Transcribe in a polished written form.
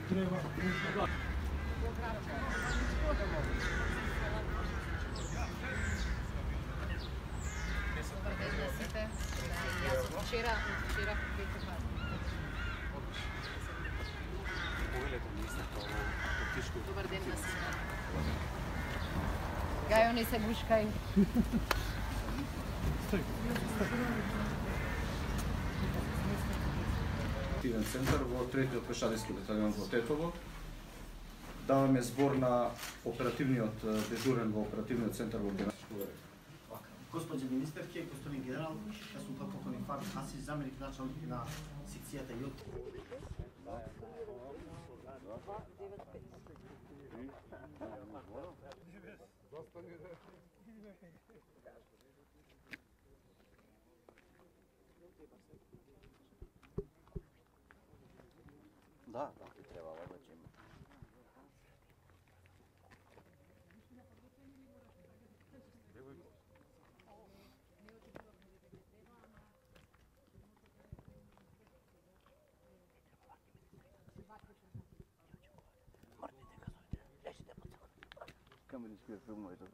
Včeraj pet. Dobar dan, Nasima. Gajo, ne se guškaj. Центар во 3-тиот пешадиски баталион во Тетово. Даваме збор на оперативниот дежурен во оперативниот центар во Генерал. Госпоđe министерке, господин генерал, јас сум полковник Фарид Хасич, заменик началник на секцијата ЈОТ. Да, би требало да ќе има. Камерички филмови да